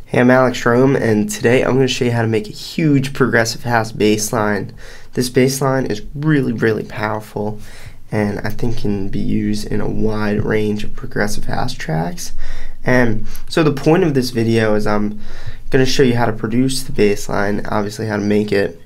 Hey, I'm Elektron, and today I'm going to show you how to make a huge progressive house bass line. This bass line is really powerful, and I think can be used in a wide range of progressive house tracks. And so the point of this video is I'm going to show you how to produce the bass line, obviously how to make it,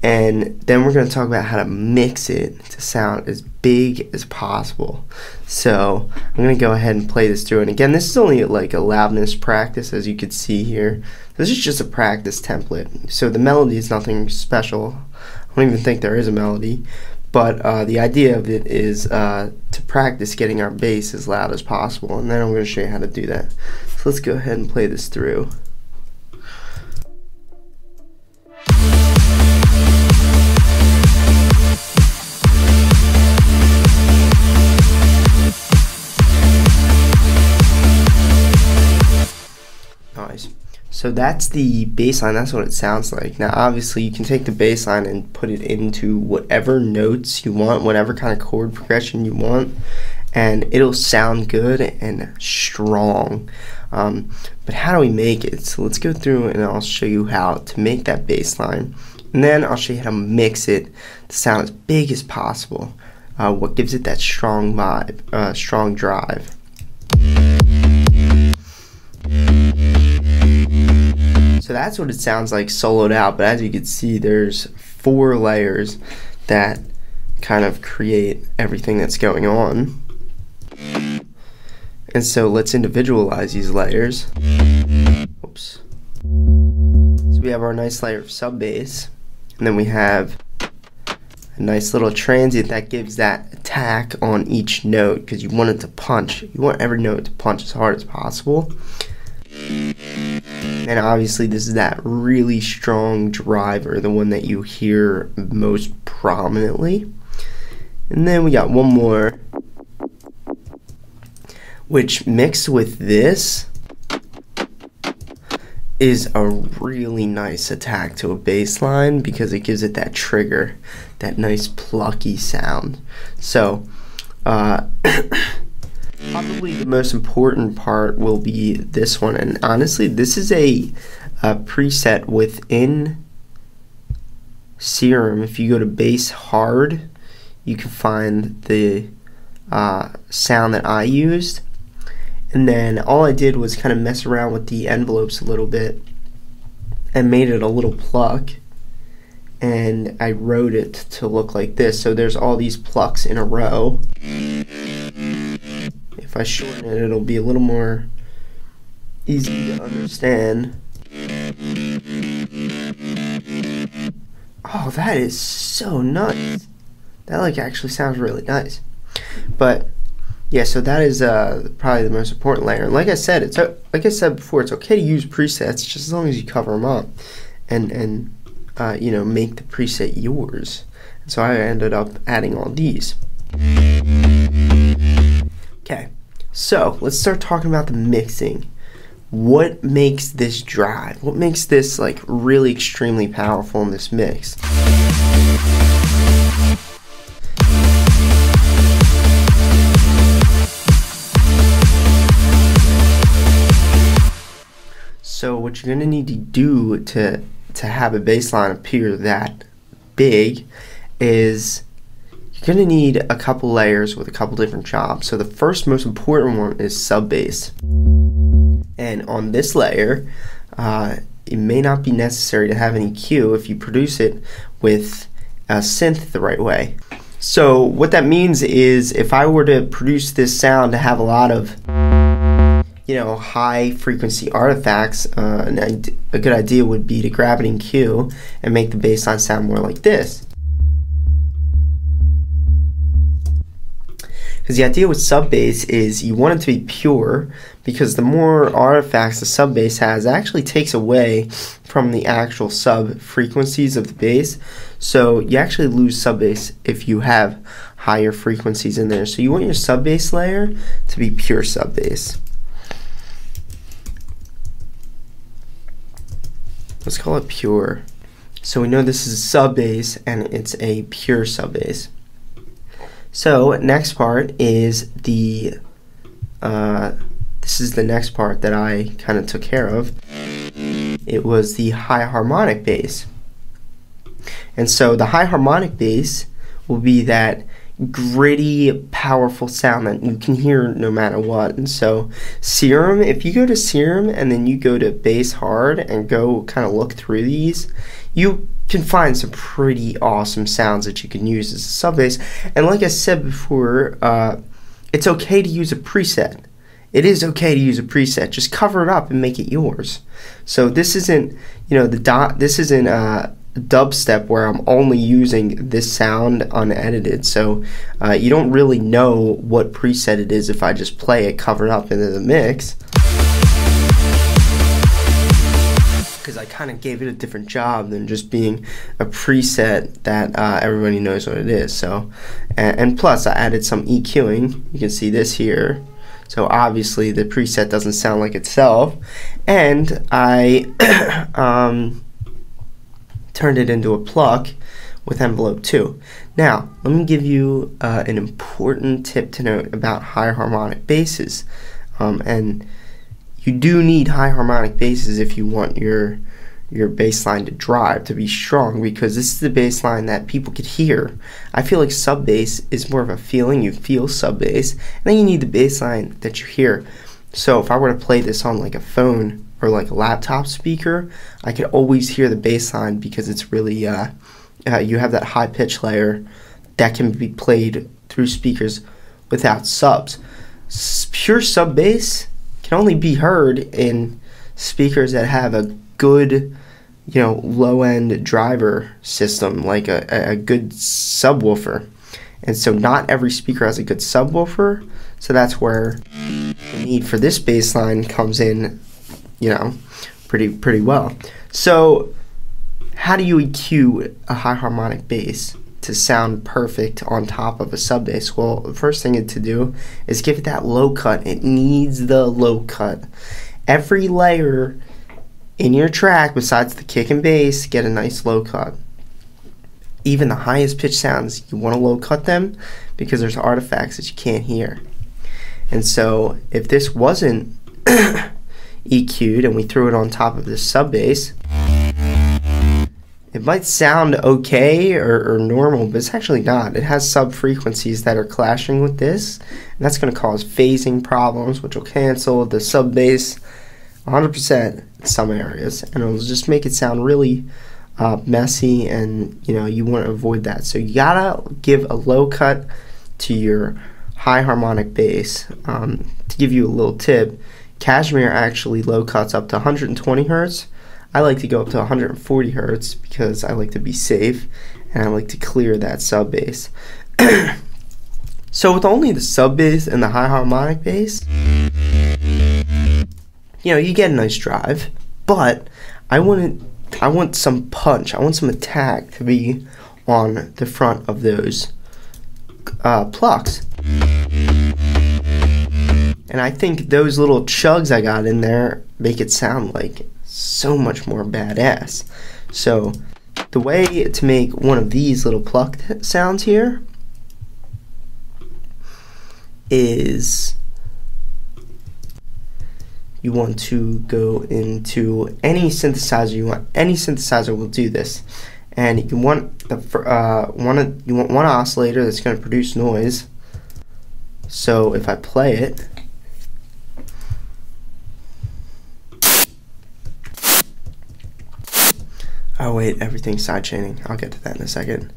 and then we're going to talk about how to mix it to sound as big as possible. So I'm going to go ahead and play this through, and again, this is only like a loudness practice, as you can see here. This is just a practice template, so the melody is nothing special. I don't even think there is a melody, but the idea of it is to practice getting our bass as loud as possible, and then I'm going to show you how to do that. So let's go ahead and play this through. Nice. So that's the bass line, that's what it sounds like. Now obviously you can take the bass line and put it into whatever notes you want, whatever kind of chord progression you want, and it'll sound good and strong. But how do we make it? So let's go through and I'll show you how to make that bass line, and then I'll show you how to mix it to sound as big as possible. What gives it that strong vibe, strong drive. So that's what it sounds like soloed out, but as you can see, there's 4 layers that kind of create everything that's going on. And so let's individualize these layers. Oops. So we have our nice layer of sub bass, and then we have a nice little transient that gives that attack on each note, because you want it to punch. You want every note to punch as hard as possible. And obviously this is that really strong driver, the one that you hear most prominently. And then we got one more, which mixed with this is a really nice attack to a bass line, because it gives it that trigger, that nice plucky sound. So probably the most important part will be this one, and honestly this is a preset within Serum. If you go to bass hard, you can find the sound that I used, and then all I did was kind of mess around with the envelopes a little bit and made it a little pluck, and I wrote it to look like this. So there's all these plucks in a row. If I shorten it, it'll be a little more easy to understand. Oh, that is so nuts. That like actually sounds really nice. But yeah, so that is probably the most important layer. And like I said, before, it's okay to use presets just as long as you cover them up and you know, make the preset yours. And so I ended up adding all these. Okay, so let's start talking about the mixing. What makes this drive? What makes this like really extremely powerful in this mix? So what you're gonna need to do to have a bass line appear that big is you're going to need a couple layers with a couple different jobs. So the first most important one is sub bass. And on this layer, it may not be necessary to have an EQ if you produce it with a synth the right way. So what that means is if I were to produce this sound to have a lot of, you know, high frequency artifacts, a good idea would be to grab an EQ and make the bass line sound more like this. Because the idea with sub bass is you want it to be pure, because the more artifacts the sub bass has, it actually takes away from the actual sub frequencies of the bass. So you actually lose sub bass if you have higher frequencies in there. So you want your sub bass layer to be pure sub bass. Let's call it pure. So we know this is sub bass and it's a pure sub bass. So next part is the this is the next part that I kind of took care of. it was the high harmonic bass. And so the high harmonic bass will be that gritty, powerful sound that you can hear no matter what. And so Serum, if you go to Serum and then you go to bass hard and go kind of look through these, you can find some pretty awesome sounds that you can use as a sub bass. And like I said before, it's okay to use a preset. It is okay to use a preset. Just cover it up and make it yours. So this isn't, this isn't dubstep where I'm only using this sound unedited, so you don't really know what preset it is if I just play it covered up into the mix, because I kind of gave it a different job than just being a preset that everybody knows what it is. So and plus I added some EQing. You can see this here. So obviously the preset doesn't sound like itself, and I turned it into a pluck with envelope 2. Now, let me give you an important tip to note about high harmonic basses. And you do need high harmonic basses if you want your bass line to drive, to be strong, because this is the bass line that people could hear. I feel like sub bass is more of a feeling. You feel sub bass, and then you need the bass line that you hear. So if I were to play this on like a phone or like a laptop speaker, I could always hear the bass line because it's really, you have that high pitch layer that can be played through speakers without subs. Pure sub bass can only be heard in speakers that have a good, low end driver system, like a good subwoofer. And so not every speaker has a good subwoofer, so that's where the need for this bass line comes in, pretty well. So how do you EQ a high harmonic bass to sound perfect on top of a sub bass? Well, the first thing to do is give it that low cut. It needs the low cut. Every layer in your track, besides the kick and bass, get a nice low cut. Even the highest pitch sounds, you want to low cut them because there's artifacts that you can't hear. And so if this wasn't EQ'd and we threw it on top of this sub bass, it might sound okay or normal, but it's actually not. It has sub frequencies that are clashing with this, and that's going to cause phasing problems, which will cancel the sub bass 100% in some areas, and it'll just make it sound really messy, and you want to avoid that. So you gotta give a low cut to your high harmonic bass. To give you a little tip, Cashmere actually low cuts up to 120 hertz. I like to go up to 140 hertz because I like to be safe and I like to clear that sub bass. So with only the sub bass and the high harmonic bass, you get a nice drive, but I want some punch, I want some attack to be on the front of those plucks. And I think those little chugs I got in there make it sound like so much more badass. So the way to make one of these little pluck sounds here is you want to go into any synthesizer you want. Any synthesizer will do this, and you want one oscillator that's going to produce noise. So if I play it, oh wait, everything's sidechaining. I'll get to that in a second.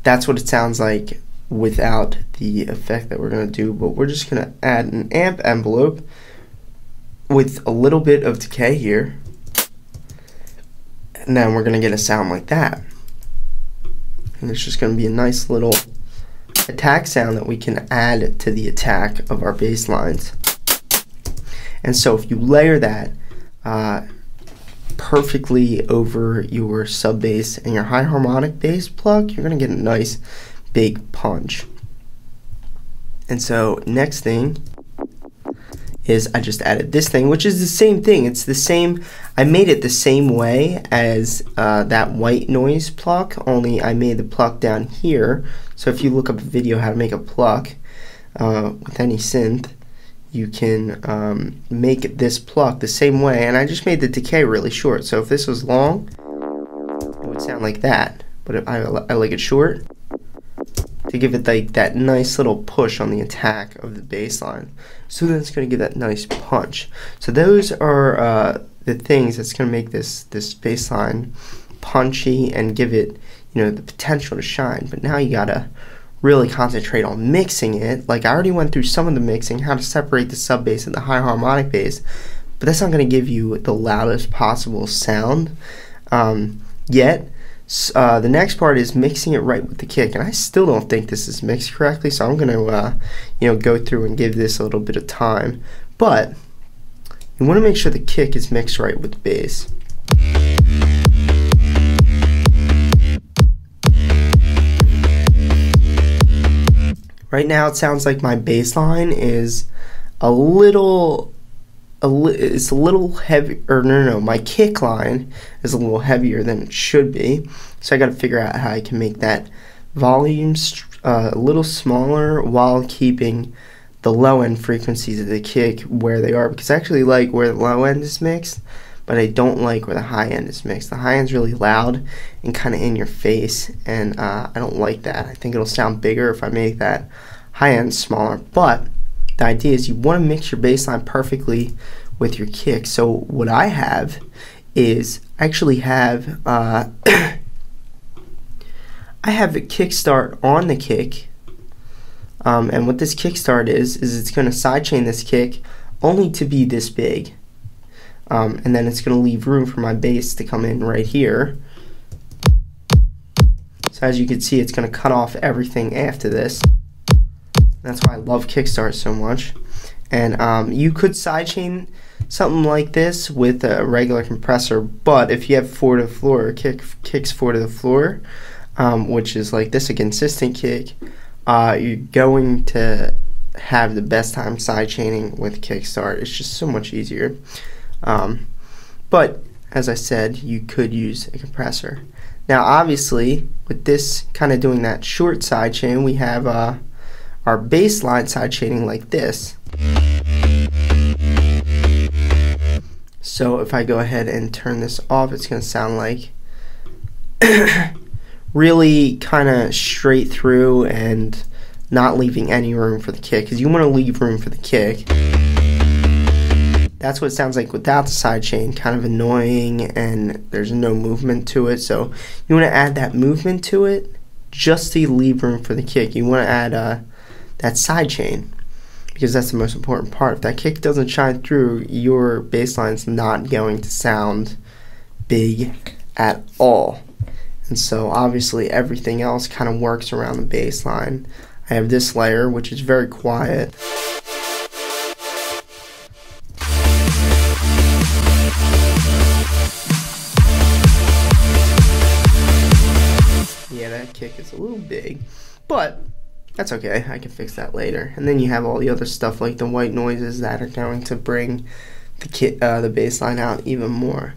That's what it sounds like without the effect that we're going to do, but we're just going to add an amp envelope with a little bit of decay here, and then we're going to get a sound like that. And it's just going to be a nice little attack sound that we can add to the attack of our bass lines. And so if you layer that perfectly over your sub bass and your high harmonic bass plug, you're going to get a nice big punch. And so next thing is I just added this thing, which is the same thing. It's the same, I made it the same way as that white noise pluck, only I made the pluck down here. So if you look up a video how to make a pluck with any synth, you can make this pluck the same way, and I just made the decay really short. So if this was long, it would sound like that, but if I like it short to give it like that nice little push on the attack of the bass line. So then it's going to give that nice punch. So those are the things that's going to make this bass line punchy and give it, you know, the potential to shine. But now you gotta really concentrate on mixing it. Like I already went through some of the mixing, how to separate the sub bass and the high harmonic bass, but that's not going to give you the loudest possible sound yet. The next part is mixing it right with the kick, and I still don't think this is mixed correctly, so I'm going to you know, go through and give this a little bit of time. But you want to make sure the kick is mixed right with the bass. Right now it sounds like my bass line is it's a little heavy, or no, my kick line is a little heavier than it should be. So I got to figure out how I can make that volume a little smaller while keeping the low end frequencies of the kick where they are, because I actually like where the low end is mixed, but I don't like where the high end is mixed. The high end's really loud and kind of in your face, and I don't like that. I think it'll sound bigger if I make that high end smaller. But the idea is you want to mix your bass line perfectly with your kick. So what I have is I actually have I have a kickstart on the kick, and what this kickstart is it's going to sidechain this kick only to be this big, and then it's going to leave room for my bass to come in right here. So as you can see, it's going to cut off everything after this. That's why I love kickstart so much. And you could sidechain something like this with a regular compressor, but if you have 4 to the floor, kicks 4 to the floor, which is like this, a consistent kick, you're going to have the best time sidechaining with kickstart. It's just so much easier. But as I said, you could use a compressor. Now obviously with this kind of doing that short sidechain, we have our bass line sidechaining like this. So if I go ahead and turn this off, it's going to sound like really kind of straight through and not leaving any room for the kick, because you want to leave room for the kick. That's what it sounds like without the sidechain, kind of annoying, and there's no movement to it. So you want to add that movement to it just to leave room for the kick. You want to add that sidechain, because that's the most important part. If that kick doesn't shine through, your bass line's not going to sound big at all. And so obviously everything else kind of works around the bass line. I have this layer, which is very quiet. Yeah, that kick is a little big, but that's okay, I can fix that later. And then you have all the other stuff like the white noises that are going to bring the bass line out even more.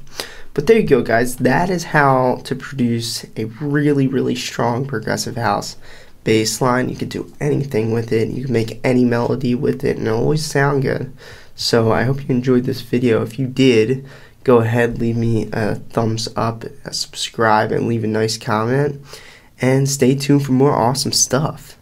But there you go, guys. That is how to produce a really, really strong progressive house bass line. You can do anything with it. You can make any melody with it, and it'll always sound good. So I hope you enjoyed this video. If you did, go ahead, leave me a thumbs up, subscribe, and leave a nice comment. And stay tuned for more awesome stuff.